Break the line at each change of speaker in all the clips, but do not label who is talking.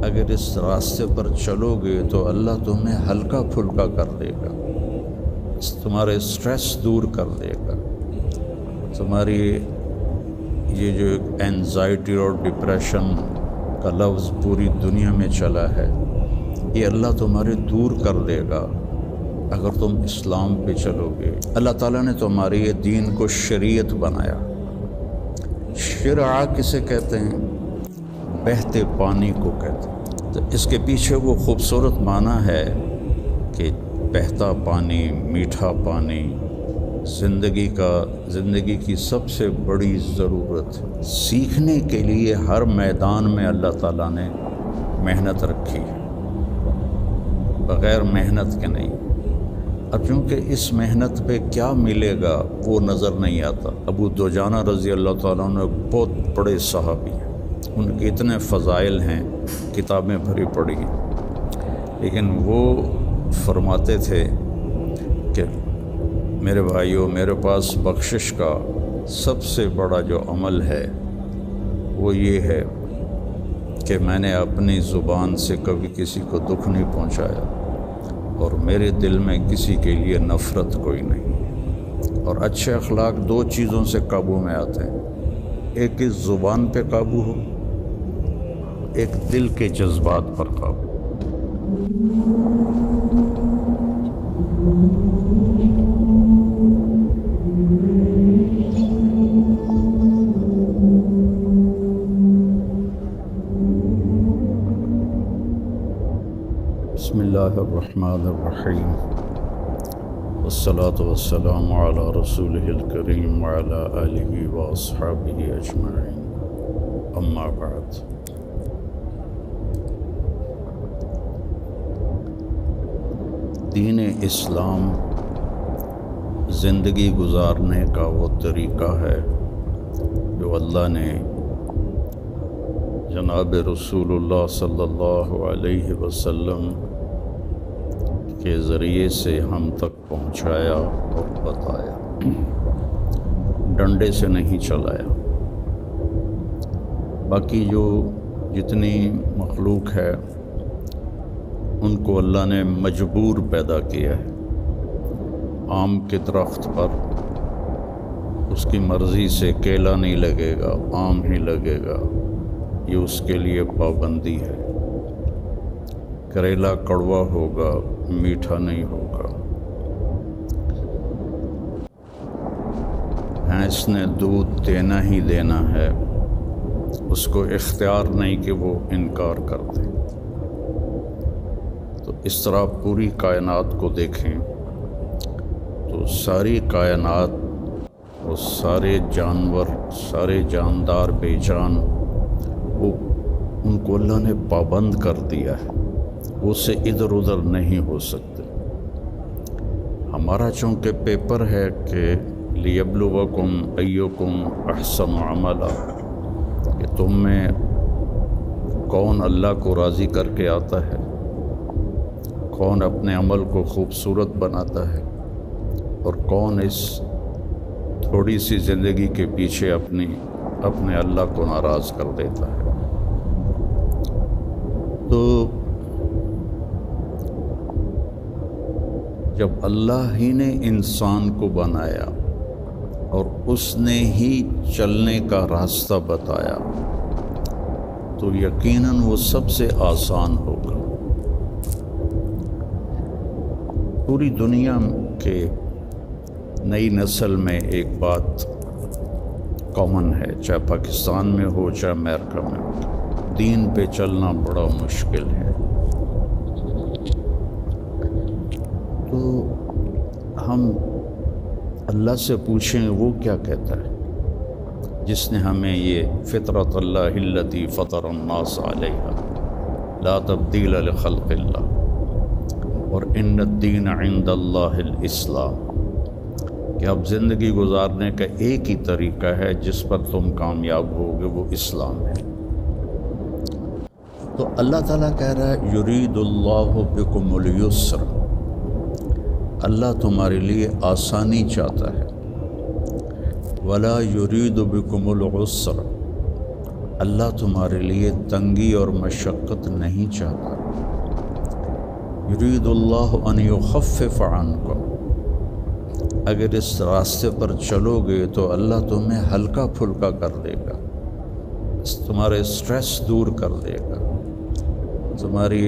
اگر اس راستے پر چلو گے تو اللہ تمہیں ہلکا پھلکا کر دے گا، تمہارے اسٹریس دور کر دے گا، تمہاری یہ جو اینزائٹی اور ڈپریشن کا لفظ پوری دنیا میں چلا ہے، یہ اللہ تمہارے دور کر دے گا اگر تم اسلام پہ چلو گے۔ اللہ تعالیٰ نے تمہارے یہ دین کو شریعت بنایا۔ شرع کسے کہتے ہیں؟ بہتے پانی کو کہتے ہیں۔ تو اس کے پیچھے وہ خوبصورت معنی ہے کہ بہتا پانی، میٹھا پانی زندگی کی سب سے بڑی ضرورت ہے۔ سیکھنے کے لیے ہر میدان میں اللہ تعالیٰ نے محنت رکھی ہے، بغیر محنت کے نہیں۔ اب چونکہ اس محنت پہ کیا ملے گا وہ نظر نہیں آتا۔ ابو دجانہ رضی اللہ تعالیٰ عنہ بہت بڑے صحابی ہیں، ان کے اتنے فضائل ہیں، کتابیں بھری پڑی ہیں، لیکن وہ فرماتے تھے کہ میرے بھائیوں، میرے پاس بخشش کا سب سے بڑا جو عمل ہے وہ یہ ہے کہ میں نے اپنی زبان سے کبھی کسی کو دکھ نہیں پہنچایا، اور میرے دل میں کسی کے لیے نفرت کوئی نہیں۔ اور اچھے اخلاق دو چیزوں سے قابو میں آتے ہیں، ایک اس زبان پہ قابو ہو، ایک دل کے جذبات پر قابو۔ بسم اللہ الرحمن الرحیم، والصلاة والسلام علی رسولہ الکریم وعلی آلہ واصحابہ اجمعین، اما بعد۔ دین اسلام زندگی گزارنے کا وہ طریقہ ہے جو اللہ نے جناب رسول اللہ صلی اللہ علیہ وسلم کے ذریعے سے ہم تک پہنچایا اور بتایا، ڈنڈے سے نہیں چلایا۔ باقی جو جتنی مخلوق ہے ان کو اللہ نے مجبور پیدا کیا ہے۔ آم کے درخت پر اس کی مرضی سے کیلا نہیں لگے گا، آم ہی لگے گا، یہ اس کے لیے پابندی ہے۔ کریلا کڑوا ہوگا، میٹھا نہیں ہوگا۔ بھینس نے دودھ دینا ہی دینا ہے، اس کو اختیار نہیں کہ وہ انکار کر دے۔ تو اس طرح پوری کائنات کو دیکھیں تو ساری کائنات، وہ سارے جانور، سارے جاندار بے جان، وہ ان کو اللہ نے پابند کر دیا ہے، وہ سے ادھر ادھر نہیں ہو سکتے۔ ہمارا چونکہ پیپر ہے کہ لیبلوکم ایکم احسن عملا، کہ تم میں کون اللہ کو راضی کر کے آتا ہے، کون اپنے عمل کو خوبصورت بناتا ہے، اور کون اس تھوڑی سی زندگی کے پیچھے اپنے اللہ کو ناراض کر دیتا ہے۔ تو جب اللہ ہی نے انسان کو بنایا اور اس نے ہی چلنے کا راستہ بتایا تو یقیناً وہ سب سے آسان ہوگا۔ پوری دنیا کے نئی نسل میں ایک بات کامن ہے، چاہے پاکستان میں ہو چاہے امریکہ میں ہو، دین پہ چلنا بڑا مشکل ہے۔ تو ہم اللہ سے پوچھیں وہ کیا کہتا ہے جس نے ہمیں یہ فطرت اللہ التی فطر الناس علیہا لا تبدیل لخلق اللہ اور ان الدین عند اللہ الاسلام، کہ اب زندگی گزارنے کا ایک ہی طریقہ ہے جس پر تم کامیاب ہوگے، وہ اسلام ہے۔ تو اللہ تعالیٰ کہہ رہا ہے یرید اللہ بکم الیسر، اللہ تمہارے لیے آسانی چاہتا ہے، ولا یرید بکم العسر، اللہ تمہارے لیے تنگی اور مشقت نہیں چاہتا۔ یرید اللہ ان یخفف عنکم، اگر اس راستے پر چلو گے تو اللہ تمہیں ہلکا پھلکا کر دے گا، تمہارے سٹریس دور کر دے گا، تمہاری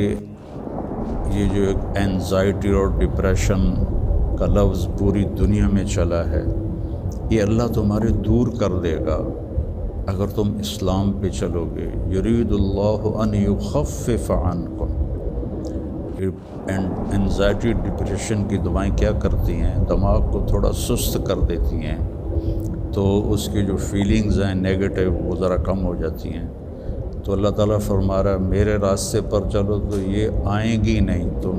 یہ جو ایک اینزائٹی اور ڈپریشن کا لفظ پوری دنیا میں چلا ہے، یہ اللہ تمہارے دور کر دے گا اگر تم اسلام پہ چلو گے۔ یرید اللہ ان یخفف عنکم۔ اینزائٹی ڈپریشن کی دوائیں کیا کرتی ہیں؟ دماغ کو تھوڑا سست کر دیتی ہیں، تو اس کی جو فیلنگز ہیں نیگیٹو وہ ذرا کم ہو جاتی ہیں۔ تو اللہ تعالیٰ فرما رہا ہے میرے راستے پر چلو تو یہ آئیں گی نہیں، تم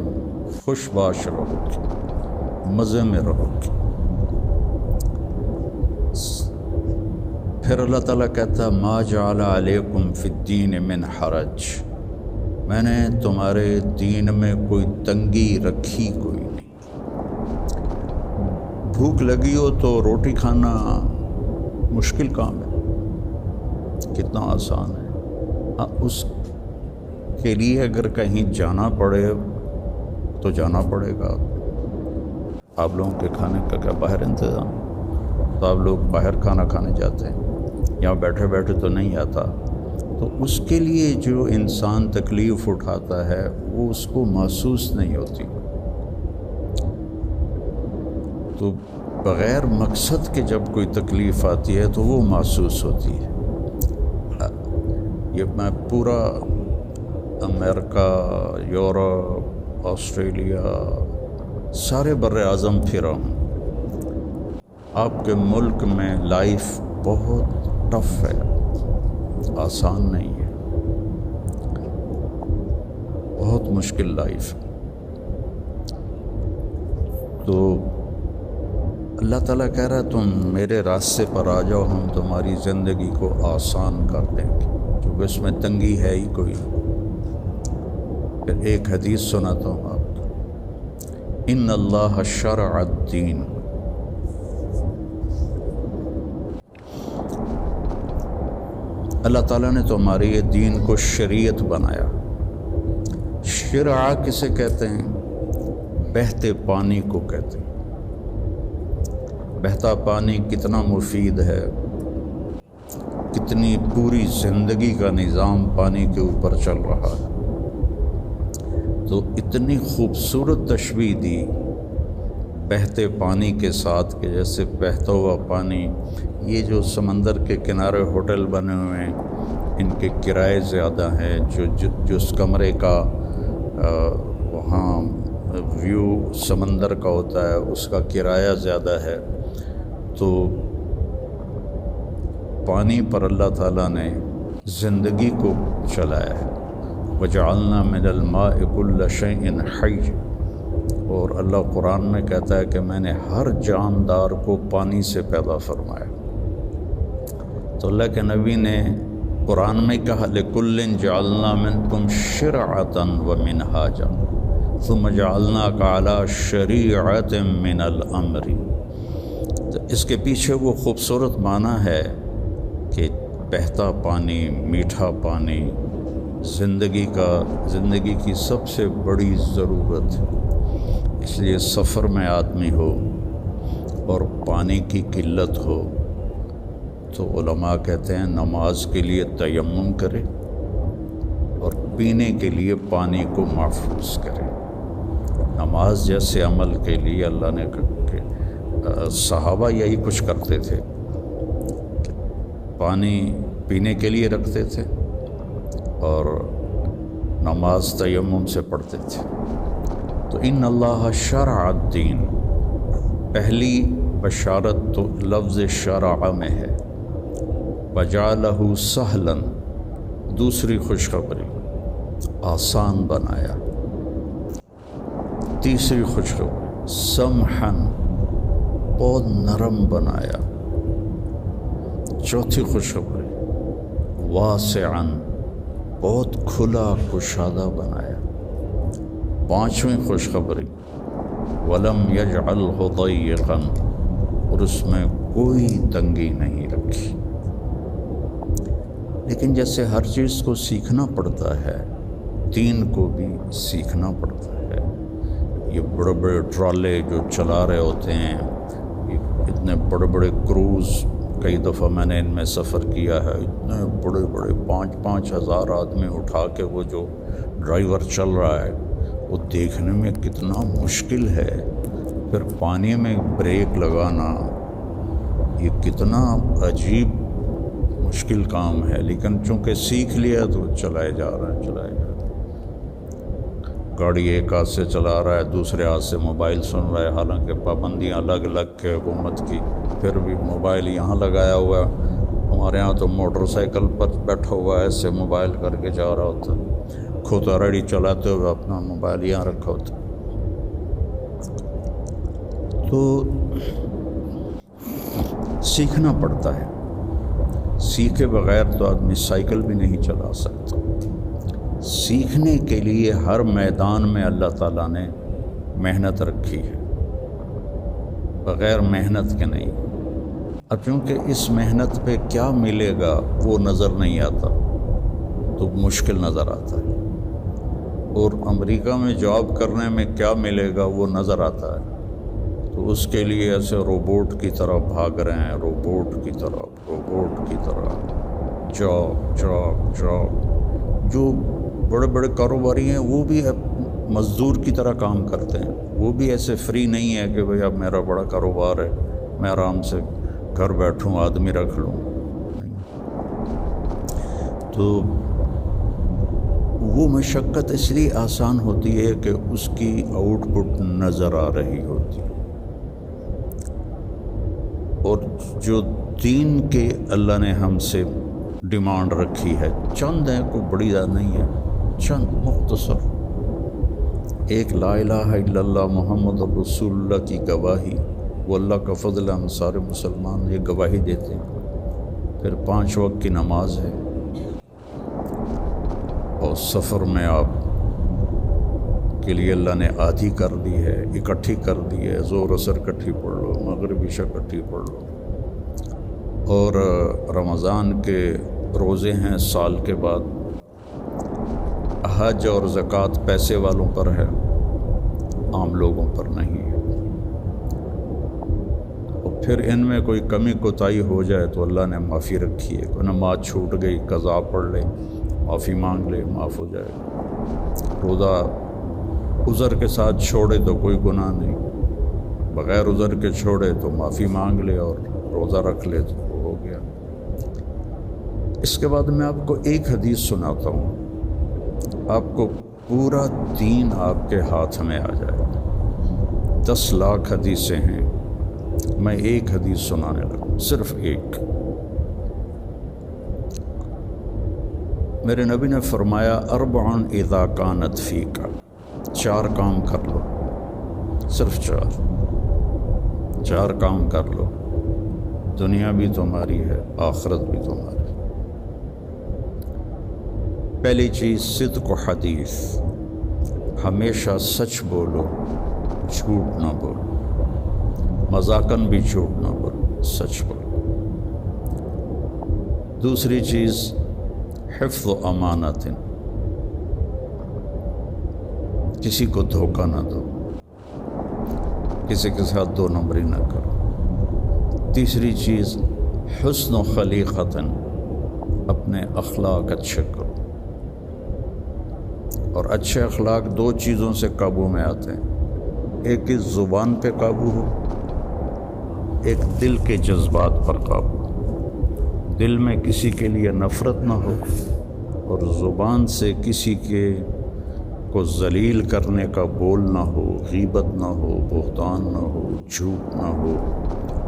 خوش باش رہو گے، مزے میں رہو گے۔ پھر اللہ تعالیٰ کہتا ما جعل علیکم فی الدین من حرج، میں نے تمہارے دین میں کوئی تنگی رکھی کوئی نہیں۔ بھوک لگی ہو تو روٹی کھانا مشکل کام ہے، کتنا آسان ہے۔ ہاں، اس کے لیے اگر کہیں جانا پڑے تو جانا پڑے گا۔ آپ لوگوں کے کھانے کا کیا باہر انتظام؟ تو آپ لوگ باہر کھانا کھانے جاتے ہیں، یہاں بیٹھے بیٹھے تو نہیں آتا۔ تو اس کے لیے جو انسان تکلیف اٹھاتا ہے وہ اس کو محسوس نہیں ہوتی، تو بغیر مقصد کے جب کوئی تکلیف آتی ہے تو وہ محسوس ہوتی ہے۔ یہ میں پورا امریکہ، یورپ، آسٹریلیا، سارے بر اعظم پھرا ہوں۔ آپ کے ملک میں لائف بہت ٹف ہے، آسان نہیں ہے، بہت مشکل لائف۔ تو اللہ تعالیٰ کہہ رہا ہے تم میرے راستے پر آ جاؤ، ہم تمہاری زندگی کو آسان کر دیں گے، کیونکہ اس میں تنگی ہے ہی کوئی۔ پھر ایک حدیث سناتا ہوں آپ کو، ان اللہ شرع الدین، اللہ تعالیٰ نے تمہارے یہ دین کو شریعت بنایا۔ شرع کسے کہتے ہیں؟ بہتے پانی کو کہتے ہیں۔ بہتا پانی کتنا مفید ہے، کتنی پوری زندگی کا نظام پانی کے اوپر چل رہا ہے۔ تو اتنی خوبصورت تشبیہ دی بہتے پانی کے ساتھ کہ جیسے بہتا ہوا پانی، یہ جو سمندر کے کنارے ہوٹل بنے ہوئے ہیں ان کے کرائے زیادہ ہیں، جو اس کمرے کا وہاں ویو سمندر کا ہوتا ہے اس کا کرایہ زیادہ ہے۔ تو پانی پر اللہ تعالیٰ نے زندگی کو چلایا ہے۔ وَجَعَلْنَا مِنَ الْمَاءِ كُلَّ شَيْءٍ حَيٍّ، اور اللہ قرآن میں کہتا ہے کہ میں نے ہر جاندار کو پانی سے پیدا فرمایا۔ تو اللہ کے نبی نے قرآن میں کہا لِكُلٍّ جَعَلْنَا مِنْكُمْ شِرْعَةً وَمِنْهَاجًا ثُمَّ جَعَلْنَاكَ عَلَى شَرِيعَةٍ مِنَ الْأَمْرِ۔ تو اس کے پیچھے وہ خوبصورت معنی ہے کہ بہتا پانی، میٹھا پانی زندگی کی سب سے بڑی ضرورت ہے۔ اس لیے سفر میں آدمی ہو اور پانی کی قلت ہو تو علماء کہتے ہیں نماز کے لیے تیمم کرے اور پینے کے لیے پانی کو محفوظ کرے۔ نماز جیسے عمل کے لیے اللہ نے صحابہ یہی کچھ کرتے تھے، پانی پینے کے لیے رکھتے تھے اور نماز تیمم سے پڑھتے تھے۔ تو ان اللہ شرع الدین، پہلی بشارت تو لفظ شرع میں ہے، وجعلہ سہلا، دوسری خوشخبری آسان بنایا، تیسری خوشخبری سمحن، بہت نرم بنایا، چوتھی خوشخبری واسعاً، بہت کھلا کشادہ بنایا، پانچویں خوشخبری ولم یجعلہ ضیقاً، اور اس میں کوئی تنگی نہیں رکھی۔ لیکن جیسے ہر چیز کو سیکھنا پڑتا ہے، دین کو بھی سیکھنا پڑتا ہے۔ یہ بڑے بڑے ٹرالے جو چلا رہے ہوتے ہیں، اتنے بڑے بڑے کروز، کئی دفعہ میں نے ان میں سفر کیا ہے، اتنے بڑے بڑے 5-5 ہزار آدمی اٹھا کے وہ جو ڈرائیور چل رہا ہے، وہ دیکھنے میں کتنا مشکل ہے۔ پھر پانی میں بریک لگانا، یہ کتنا عجیب مشکل کام ہے، لیکن چونکہ سیکھ لیا تو چلائے جا رہا ہے۔ گاڑی ایک ہاتھ سے چلا رہا ہے، دوسرے ہاتھ سے موبائل سن رہا ہے، حالانکہ پابندیاں الگ الگ ہے حکومت کی، پھر بھی موبائل یہاں لگایا ہوا ہے۔ ہمارے ہاں تو موٹر سائیکل پر بیٹھا ہوا ہے، ایسے موبائل کر کے جا رہا ہوتا ہے، کھوتا ریڈی چلاتے ہوئے اپنا موبائل یہاں رکھا ہوتا ہے۔ تو سیکھنا پڑتا ہے، سیکھے بغیر تو آدمی سائیکل بھی نہیں چلا سکتا۔ سیکھنے کے لیے ہر میدان میں اللہ تعالیٰ نے محنت رکھی ہے، بغیر محنت کے نہیں۔ اب چونکہ اس محنت پہ کیا ملے گا وہ نظر نہیں آتا تو مشکل نظر آتا ہے، اور امریکہ میں جاب کرنے میں کیا ملے گا وہ نظر آتا ہے، تو اس کے لیے ایسے روبوٹ کی طرح بھاگ رہے ہیں، روبوٹ کی طرح جاب۔ جو بڑے بڑے کاروباری ہیں وہ بھی مزدور کی طرح کام کرتے ہیں، وہ بھی ایسے فری نہیں ہے کہ بھئی اب میرا بڑا کاروبار ہے، میں آرام سے گھر بیٹھوں آدمی رکھ لوں۔ تو وہ مشقت اس لیے آسان ہوتی ہے کہ اس کی آؤٹ پٹ نظر آ رہی ہوتی ہے، اور جو دین کے اللہ نے ہم سے ڈیمانڈ رکھی ہے، چند ہے، کوئی بڑی بات نہیں ہے، چند مختصر، ایک لا الہ الا اللہ محمد رسول اللہ کی گواہی، وہ اللہ کا فضل، ہم سارے مسلمان یہ گواہی دیتے ہیں۔ پھر 5 وقت کی نماز ہے، اور سفر میں آپ کے لیے اللہ نے آدھی کر دی ہے، اکٹھی کر دی ہے، ظہر اثر اکٹھی پڑھ لو، مغرب عشاء اکٹھی پڑھ لو، اور رمضان کے روزے ہیں سال کے بعد، حج اور زکوٰۃ پیسے والوں پر ہے، عام لوگوں پر نہیں ہے۔ اور پھر ان میں کوئی کمی کوتاہی ہو جائے تو اللہ نے معافی رکھی ہے، کوئی نماز چھوٹ گئی قضا پڑھ لے، معافی مانگ لے، معاف ہو جائے گا۔ روزہ عذر کے ساتھ چھوڑے تو کوئی گناہ نہیں، بغیر عذر کے چھوڑے تو معافی مانگ لے اور روزہ رکھ لے تو ہو گیا۔ اس کے بعد میں آپ کو ایک حدیث سناتا ہوں، آپ کو پورا دین آپ کے ہاتھ میں آ جائے گا۔ 10 لاکھ حدیثیں ہیں، میں ایک حدیث سنانے لگا، صرف ایک۔ میرے نبی نے فرمایا 4 اذا کانت فیک، 4 کام کر لو، صرف 4 کام کر لو، دنیا بھی تمہاری ہے، آخرت بھی تمہاری۔ پہلی چیز صدق و حدیث، ہمیشہ سچ بولو، جھوٹ نہ بولو، مذاقاً بھی جھوٹ نہ بولو، سچ بولو۔ دوسری چیز حفظ و امانت، کسی کو دھوکہ نہ دو، کسی کے ساتھ 2 نمبری نہ کرو۔ تیسری چیز حسن و خلیقت، اپنے اخلاق اچھے کرو، اور اچھے اخلاق 2 چیزوں سے قابو میں آتے ہیں، ایک اس زبان پہ قابو ہو، ایک دل کے جذبات پر قابو ہو، دل میں کسی کے لیے نفرت نہ ہو، اور زبان سے کسی کے کو ذلیل کرنے کا بول نہ ہو، غیبت نہ ہو، بہتان نہ ہو، جھوٹ نہ ہو،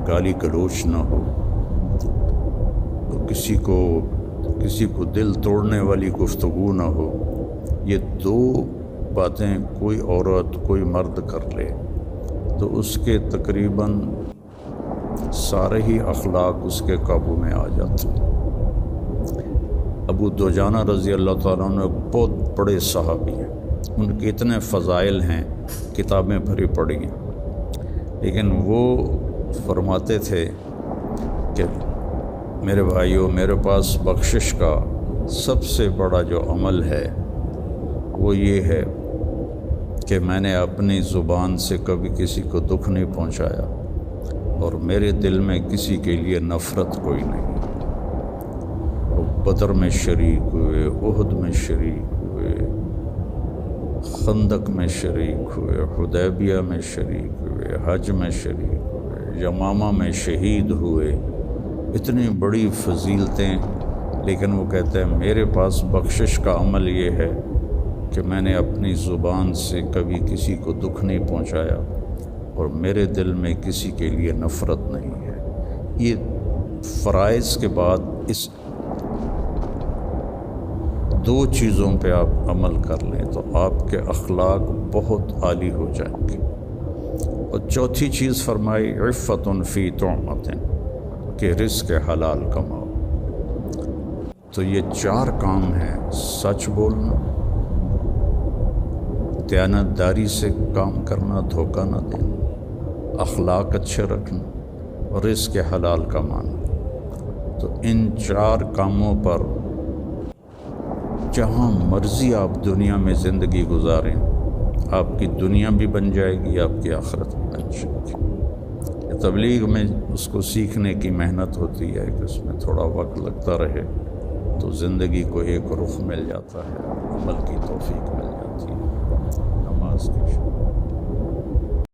گالی گلوچ نہ ہو، کسی کو دل توڑنے والی گفتگو نہ ہو۔ یہ 2 باتیں کوئی عورت کوئی مرد کر لے تو اس کے تقریباً سارے ہی اخلاق اس کے قابو میں آ جاتے ہیں۔ ابو دجانہ رضی اللہ تعالیٰ عنہ بہت بڑے صحابی ہیں، ان کے اتنے فضائل ہیں، کتابیں بھری پڑی ہیں، لیکن وہ فرماتے تھے کہ میرے بھائیوں، میرے پاس بخشش کا سب سے بڑا جو عمل ہے وہ یہ ہے کہ میں نے اپنی زبان سے کبھی کسی کو دکھ نہیں پہنچایا، اور میرے دل میں کسی کے لیے نفرت کوئی نہیں۔ وہ بدر میں شریک ہوئے، احد میں شریک ہوئے، خندق میں شریک ہوئے، حدیبیہ میں شریک ہوئے، حج میں شریک ہوئے، یمامہ میں شہید ہوئے، اتنی بڑی فضیلتیں، لیکن وہ کہتے ہیں میرے پاس بخشش کا عمل یہ ہے کہ میں نے اپنی زبان سے کبھی کسی کو دکھ نہیں پہنچایا، اور میرے دل میں کسی کے لیے نفرت نہیں ہے۔ یہ فرائض کے بعد اس دو چیزوں پہ آپ عمل کر لیں تو آپ کے اخلاق بہت عالی ہو جائیں گے۔ اور چوتھی چیز فرمائی عفت فی طعمۃ، کہ رزق حلال کماؤ۔ تو یہ 4 کام ہیں: سچ بولنا، دیانتداری سے کام کرنا، دھوکہ نہ دینا، اخلاق اچھے رکھنا، اور رزق حلال کمانا۔ تو ان 4 کاموں پر جہاں مرضی آپ دنیا میں زندگی گزاریں، آپ کی دنیا بھی بن جائے گی، آپ کی آخرت بھی بن جائے گی۔ تبلیغ میں اس کو سیکھنے کی محنت ہوتی ہے کہ اس میں تھوڑا وقت لگتا رہے تو زندگی کو ایک رخ مل جاتا ہے، عمل کی توفیق مل جاتی ہے۔ نماز کی